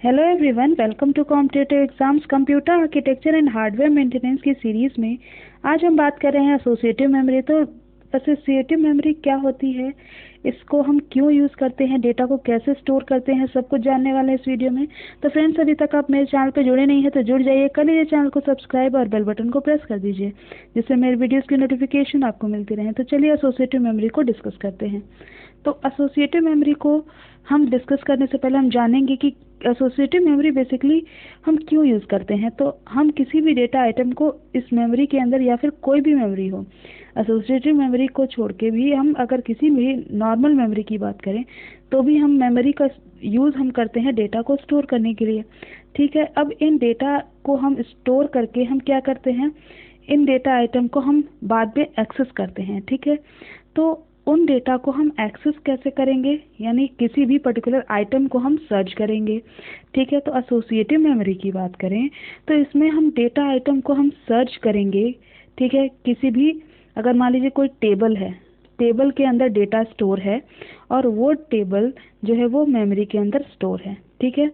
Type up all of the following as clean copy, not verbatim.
Hello everyone, welcome to competitive exams computer architecture and hardware maintenance की series में आज हम बात कर रहे हैं एसोसिएटिव मेमोरी। तो एसोसिएटिव मेमोरी क्या होती है, इसको हम क्यों यूज़ करते हैं, डेटा को कैसे स्टोर करते हैं, सब कुछ जानने वाले हैं इस वीडियो में। तो फ्रेंड्स, अभी तक आप मेरे चैनल पर जुड़े नहीं हैं तो जुड़ जाइए, कर लीजिए चैनल को सब्सक्राइब और बेल बटन को प्रेस कर दीजिए, जिससे मेरे वीडियोज़ की नोटिफिकेशन आपको मिलती रहे। तो चलिए एसोसिएटिव मेमोरी को डिस्कस करते हैं। तो एसोसिएटिव मेमोरी को हम डिस्कस करने से पहले हम जानेंगे कि एसोसिएटिव मेमोरी बेसिकली हम क्यों यूज़ करते हैं। तो हम किसी भी डेटा आइटम को इस मेमोरी के अंदर, या फिर कोई भी मेमोरी हो, एसोसिएटिव मेमोरी को छोड़ के भी हम अगर किसी भी नॉर्मल मेमोरी की बात करें तो भी हम मेमोरी का यूज़ हम करते हैं डेटा को स्टोर करने के लिए। ठीक है, अब इन डेटा को हम स्टोर करके हम क्या करते हैं, इन डेटा आइटम को हम बाद में एक्सेस करते हैं। ठीक है, तो उन डेटा को हम एक्सेस कैसे करेंगे, यानी किसी भी पर्टिकुलर आइटम को हम सर्च करेंगे। ठीक है, तो एसोसिएटिव मेमोरी की बात करें तो इसमें हम डेटा आइटम को हम सर्च करेंगे। ठीक है, किसी भी, अगर मान लीजिए कोई टेबल है, टेबल के अंदर डेटा स्टोर है और वो टेबल जो है वो मेमोरी के अंदर स्टोर है। ठीक है,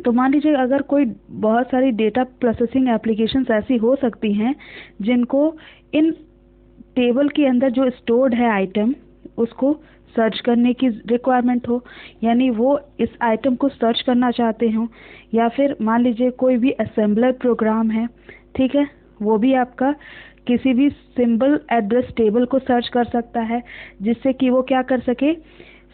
तो मान लीजिए अगर कोई बहुत सारी डेटा प्रोसेसिंग एप्लीकेशंस ऐसी हो सकती हैं जिनको इन टेबल के अंदर जो स्टोर्ड है आइटम उसको सर्च करने की रिक्वायरमेंट हो, यानी वो इस आइटम को सर्च करना चाहते हो, या फिर मान लीजिए कोई भी असेंबलर प्रोग्राम है। ठीक है, वो भी आपका किसी भी सिंबल एड्रेस टेबल को सर्च कर सकता है, जिससे कि वो क्या कर सके,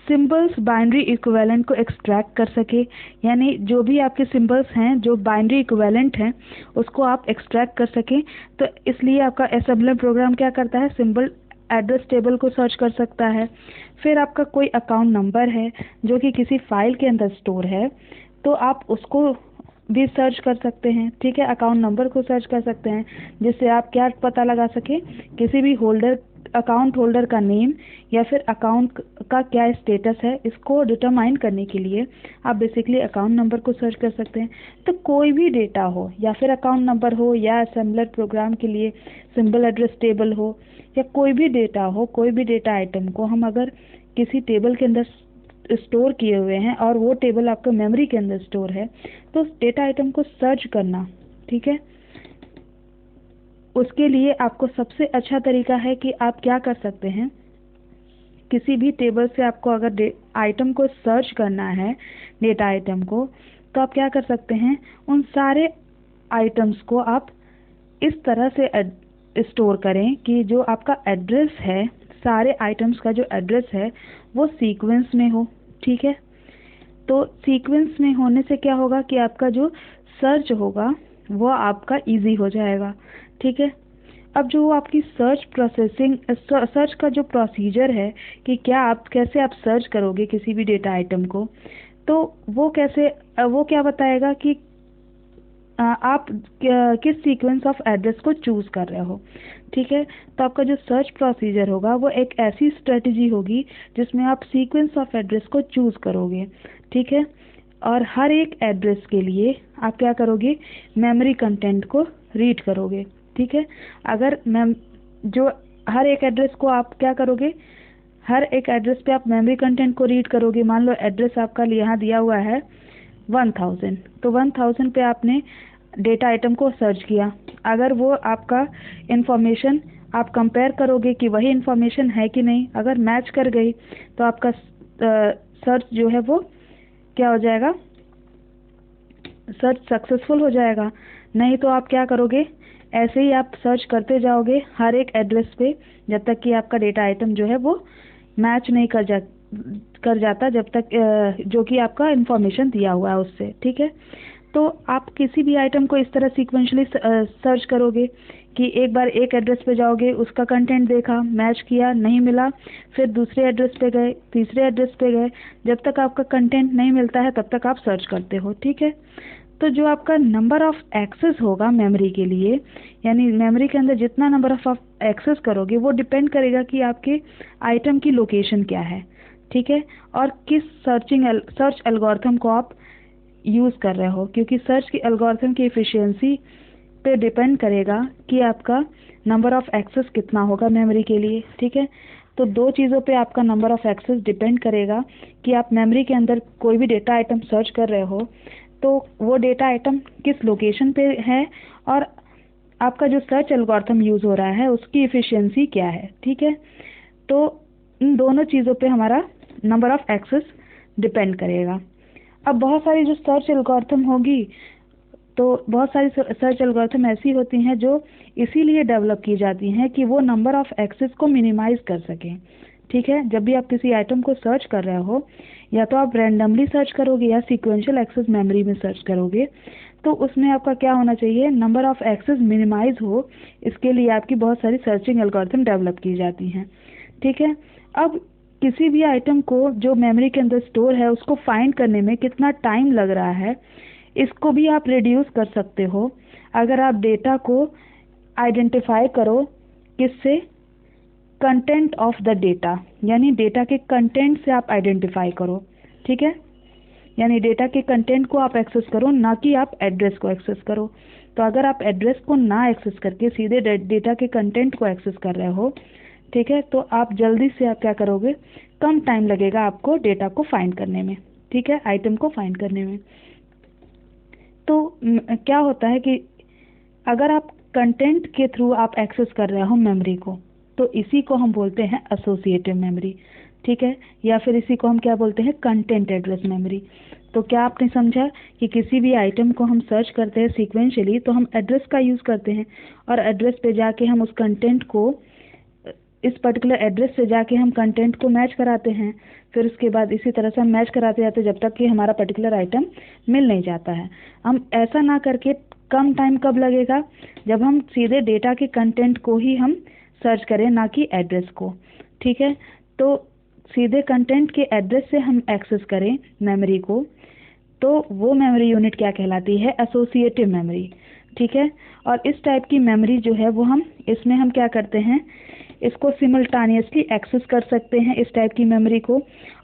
सिंबल्स बाइनरी इक्विवेलेंट को एक्सट्रैक्ट कर सके, यानी जो भी आपके सिंबल्स हैं जो बाइनरी इक्विवेलेंट हैं उसको आप एक्सट्रैक्ट कर सकें। तो इसलिए आपका असेंबलर प्रोग्राम क्या करता है, सिंबल एड्रेस टेबल को सर्च कर सकता है। फिर आपका कोई अकाउंट नंबर है जो कि किसी फाइल के अंदर स्टोर है, तो आप उसको भी सर्च कर सकते हैं। ठीक है, अकाउंट नंबर को सर्च कर सकते हैं, जिससे आप क्या पता लगा सके, किसी भी होल्डर, अकाउंट होल्डर का नेम या फिर अकाउंट का क्या स्टेटस है, इसको डिटरमाइन करने के लिए आप बेसिकली अकाउंट नंबर को सर्च कर सकते हैं। तो कोई भी डेटा हो, या फिर अकाउंट नंबर हो, या असेंबलर प्रोग्राम के लिए सिंबल एड्रेस टेबल हो, या कोई भी डेटा हो, कोई भी डेटा आइटम को हम अगर किसी टेबल के अंदर स्टोर किए हुए हैं और वो टेबल आपका मेमोरी के अंदर स्टोर है, तो उस डेटा आइटम को सर्च करना, ठीक है, उसके लिए आपको सबसे अच्छा तरीका है कि आप क्या कर सकते हैं, किसी भी टेबल से आपको अगर आइटम को सर्च करना है, डेटा आइटम को, तो आप क्या कर सकते हैं, उन सारे आइटम्स को आप इस तरह से स्टोर करें कि जो आपका एड्रेस है, सारे आइटम्स का जो एड्रेस है वो सीक्वेंस में हो। ठीक है, तो सीक्वेंस में होने से क्या होगा कि आपका जो सर्च होगा वो आपका इजी हो जाएगा। ठीक है, अब जो आपकी सर्च प्रोसेसिंग, सर्च का जो प्रोसीजर है कि क्या आप कैसे आप सर्च करोगे किसी भी डेटा आइटम को, तो वो कैसे, वो क्या बताएगा कि आप किस सीक्वेंस ऑफ एड्रेस को चूज़ कर रहे हो। ठीक है, तो आपका जो सर्च प्रोसीजर होगा वो एक ऐसी स्ट्रेटजी होगी जिसमें आप सीक्वेंस ऑफ एड्रेस को चूज़ करोगे। ठीक है, और हर एक एड्रेस के लिए आप क्या करोगे, मेमोरी कंटेंट को रीड करोगे। ठीक है, अगर जो हर एक एड्रेस को आप क्या करोगे, हर एक एड्रेस पे आप मेमोरी कंटेंट को रीड करोगे। मान लो एड्रेस आपका यहाँ दिया हुआ है 1000, तो 1000 पे आपने डेटा आइटम को सर्च किया, अगर वो आपका इंफॉर्मेशन आप कंपेयर करोगे कि वही इंफॉर्मेशन है कि नहीं, अगर मैच कर गई तो आपका सर्च जो है वो क्या हो जाएगा, सर्च सक्सेसफुल हो जाएगा। नहीं तो आप क्या करोगे, ऐसे ही आप सर्च करते जाओगे हर एक एड्रेस पे जब तक कि आपका डेटा आइटम जो है वो मैच नहीं कर जाता, जब तक जो कि आपका इंफॉर्मेशन दिया हुआ है उससे। ठीक है, तो आप किसी भी आइटम को इस तरह सीक्वेंशली सर्च करोगे कि एक बार एक एड्रेस पे जाओगे, उसका कंटेंट देखा, मैच किया, नहीं मिला, फिर दूसरे एड्रेस पे गए, तीसरे एड्रेस पे गए, जब तक आपका कंटेंट नहीं मिलता है तब तक आप सर्च करते हो। ठीक है, तो जो आपका नंबर ऑफ एक्सेस होगा मेमोरी के लिए, यानी मेमोरी के अंदर जितना नंबर ऑफ एक्सेस करोगे वो डिपेंड करेगा कि आपके आइटम की लोकेशन क्या है। ठीक है, और किस सर्च एल्गोरिथम को आप यूज़ कर रहे हो, क्योंकि सर्च की एल्गोरिथम की एफिशिएंसी पे डिपेंड करेगा कि आपका नंबर ऑफ एक्सेस कितना होगा मेमोरी के लिए। ठीक है, तो दो चीज़ों पे आपका नंबर ऑफ एक्सेस डिपेंड करेगा कि आप मेमोरी के अंदर कोई भी डेटा आइटम सर्च कर रहे हो तो वो डेटा आइटम किस लोकेशन पे है और आपका जो सर्च एल्गोरिथम यूज़ हो रहा है उसकी इफ़िशियंसी क्या है। ठीक है, तो इन दोनों चीज़ों पे हमारा नंबर ऑफ एक्सेस डिपेंड करेगा। अब बहुत सारी जो सर्च एल्गोरिथम होगी तो बहुत सारी सर्च एल्गोरिथम ऐसी होती हैं जो इसीलिए डेवलप की जाती हैं कि वो नंबर ऑफ एक्सेस को मिनिमाइज कर सकें। ठीक है, जब भी आप किसी आइटम को सर्च कर रहे हो या तो आप रैंडमली सर्च करोगे या सीक्वेंशियल एक्सेस मेमोरी में सर्च करोगे तो उसमें आपका क्या होना चाहिए, नंबर ऑफ एक्सेस मिनिमाइज हो। इसके लिए आपकी बहुत सारी सर्चिंग एल्गोरिथम डेवलप की जाती हैं। ठीक है, अब किसी भी आइटम को जो मेमोरी के अंदर स्टोर है उसको फाइंड करने में कितना टाइम लग रहा है इसको भी आप रिड्यूस कर सकते हो अगर आप डेटा को आइडेंटिफाई करो किससे, कंटेंट ऑफ द डेटा, यानी डेटा के कंटेंट से आप आइडेंटिफाई करो। ठीक है, यानी डेटा के कंटेंट को आप एक्सेस करो, ना कि आप एड्रेस को एक्सेस करो। तो अगर आप एड्रेस को ना एक्सेस करके सीधे डेटा के कंटेंट को एक्सेस कर रहे हो, ठीक है, तो आप जल्दी से आप क्या करोगे, कम टाइम लगेगा आपको डेटा को फाइंड करने में। ठीक है, आइटम को फाइंड करने में। तो क्या होता है कि अगर आप कंटेंट के थ्रू आप एक्सेस कर रहे हो मेमोरी को तो इसी को हम बोलते हैं एसोसिएटिव मेमोरी। ठीक है, या फिर इसी को हम क्या बोलते हैं, कंटेंट एड्रेस मेमोरी। तो क्या आपने समझा कि किसी भी आइटम को हम सर्च करते हैं सीक्वेंशियली तो हम एड्रेस का यूज़ करते हैं और एड्रेस पे जाके हम उस कंटेंट को इस पर्टिकुलर एड्रेस से जाके हम कंटेंट को मैच कराते हैं। फिर उसके बाद इसी तरह से हम मैच कराते जाते जब तक कि हमारा पर्टिकुलर आइटम मिल नहीं जाता है। हम ऐसा ना करके कम टाइम कब लगेगा, जब हम सीधे डेटा के कंटेंट को ही हम सर्च करें, ना कि एड्रेस को। ठीक है, तो सीधे कंटेंट के एड्रेस से हम एक्सेस करें मेमोरी को तो वो मेमोरी यूनिट क्या कहलाती है, एसोसिएटिव मेमोरी। ठीक है, और इस टाइप की मेमोरी जो है वो इसमें हम क्या करते हैं, इसको सिमल्टानियसली एक्सेस कर सकते हैं इस टाइप की मेमोरी को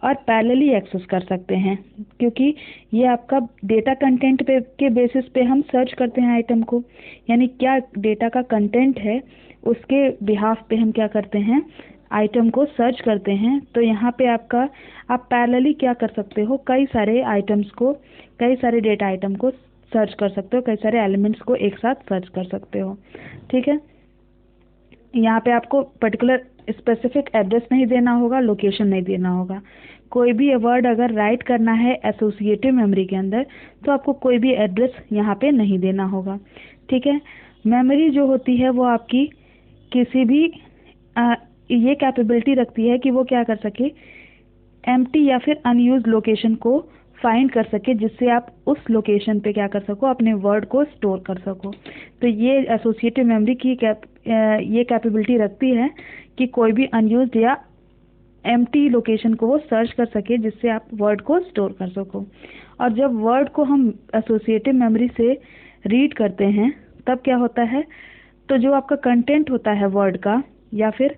और पैरेलली एक्सेस कर सकते हैं, क्योंकि ये आपका डेटा कंटेंट के बेसिस पे हम सर्च करते हैं आइटम को, यानी क्या डेटा का कंटेंट है उसके बिहाफ पे हम क्या करते हैं, आइटम को सर्च करते हैं। तो यहाँ पे आप पैरेलली क्या कर सकते हो, कई सारे आइटम्स को, कई सारे डेटा आइटम को सर्च कर सकते हो, कई सारे एलिमेंट्स को एक साथ सर्च कर सकते हो। ठीक है, यहाँ पे आपको पर्टिकुलर स्पेसिफिक एड्रेस नहीं देना होगा, लोकेशन नहीं देना होगा। कोई भी वर्ड अगर राइट करना है एसोसिएटिव मेमोरी के अंदर तो आपको कोई भी एड्रेस यहाँ पे नहीं देना होगा। ठीक है, मेमोरी जो होती है वो आपकी किसी भी ये कैपेबिलिटी रखती है कि वो क्या कर सके, एम्प्टी या फिर अनयूज्ड लोकेशन को फाइंड कर सके, जिससे आप उस लोकेशन पे क्या कर सको, अपने वर्ड को स्टोर कर सको। तो ये एसोसिएटिव मेमोरी की ये कैपेबिलिटी रखती है कि कोई भी अनयूज्ड या एम्प्टी लोकेशन को वो सर्च कर सके, जिससे आप वर्ड को स्टोर कर सको। और जब वर्ड को हम एसोसिएटिव मेमोरी से रीड करते हैं तब क्या होता है, तो जो आपका कंटेंट होता है वर्ड का या फिर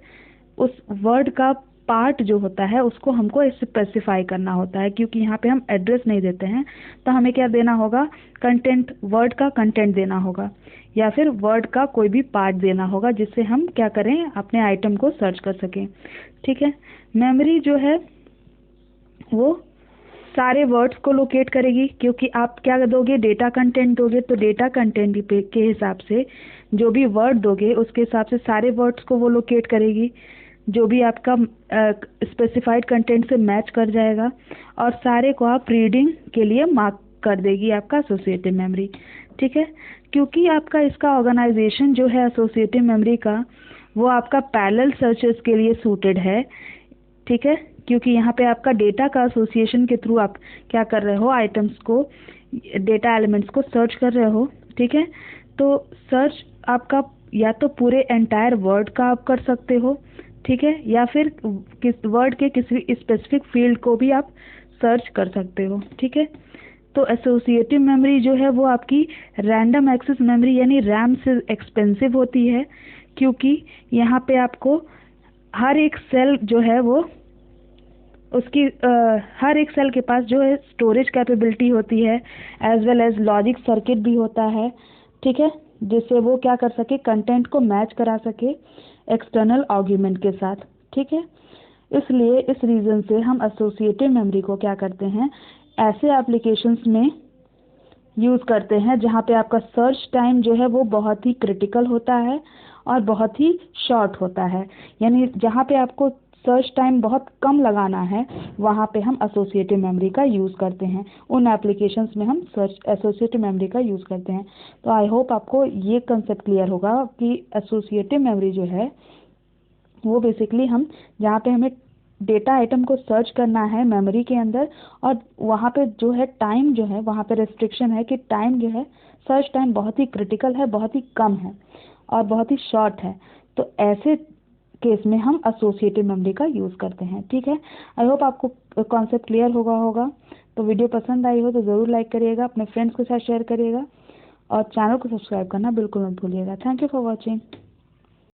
उस वर्ड का पार्ट जो होता है उसको हमको स्पेसिफाई करना होता है, क्योंकि यहाँ पे हम एड्रेस नहीं देते हैं। तो हमें क्या देना होगा, कंटेंट, वर्ड का कंटेंट देना होगा या फिर वर्ड का कोई भी पार्ट देना होगा, जिससे हम क्या करें, अपने आइटम को सर्च कर सकें। ठीक है, मेमोरी जो है वो सारे वर्ड्स को लोकेट करेगी, क्योंकि आप क्या दोगे, डेटा कंटेंट दोगे तो डेटा कंटेंट के हिसाब से जो भी वर्ड दोगे उसके हिसाब से सारे वर्ड्स को वो लोकेट करेगी, जो भी आपका स्पेसिफाइड कंटेंट से मैच कर जाएगा, और सारे को आप रीडिंग के लिए मार्क कर देगी आपका एसोसिएटिव मेमोरी। ठीक है, क्योंकि आपका इसका ऑर्गेनाइजेशन जो है एसोसिएटिव मेमोरी का वो आपका पैरेलल सर्चेस के लिए सूटेड है। ठीक है, क्योंकि यहाँ पे आपका डेटा का एसोसिएशन के थ्रू आप क्या कर रहे हो, आइटम्स को, डेटा एलिमेंट्स को सर्च कर रहे हो। ठीक है, तो सर्च आपका या तो पूरे एंटायर वर्ड का आप कर सकते हो, ठीक है, या फिर किस वर्ड के किसी स्पेसिफिक फील्ड को भी आप सर्च कर सकते हो। ठीक है, तो एसोसिएटिव मेमोरी जो है वो आपकी रैंडम एक्सेस मेमोरी यानी रैम से एक्सपेंसिव होती है, क्योंकि यहाँ पे आपको हर एक सेल जो है वो उसकी हर एक सेल के पास जो है स्टोरेज कैपेबिलिटी होती है, as well as logic circuit भी होता है। ठीक है, जिससे वो क्या कर सके, कंटेंट को मैच करा सके एक्सटर्नल आर्ग्यूमेंट के साथ। ठीक है। इसलिए इस रीज़न से हम एसोसिएटिव मेमोरी को क्या करते हैं, ऐसे एप्लीकेशंस में यूज़ करते हैं जहाँ पे आपका सर्च टाइम जो है वो बहुत ही क्रिटिकल होता है और बहुत ही शॉर्ट होता है। यानी जहाँ पे आपको सर्च टाइम बहुत कम लगाना है, वहाँ पे हम एसोसिएटिव मेमोरी का यूज़ करते हैं। उन एप्लीकेशंस में हम सर्च एसोसिएटिव मेमोरी का यूज़ करते हैं। तो आई होप आपको ये कंसेप्ट क्लियर होगा कि एसोसिएटिव मेमोरी जो है वो बेसिकली हम जहाँ पे हमें डेटा आइटम को सर्च करना है मेमोरी के अंदर, और वहाँ पे जो है टाइम जो है वहाँ पे रेस्ट्रिक्शन है कि टाइम जो है सर्च टाइम बहुत ही क्रिटिकल है, बहुत ही कम है और बहुत ही शॉर्ट है। तो ऐसे केस में हम एसोसिएटिव मेमोरी का यूज़ करते हैं। ठीक है। आई होप आपको कॉन्सेप्ट क्लियर होगा। तो वीडियो पसंद आई हो तो ज़रूर लाइक करिएगा, अपने फ्रेंड्स के साथ शेयर करिएगा और चैनल को सब्सक्राइब करना बिल्कुल मत भूलिएगा। Thank you for watching.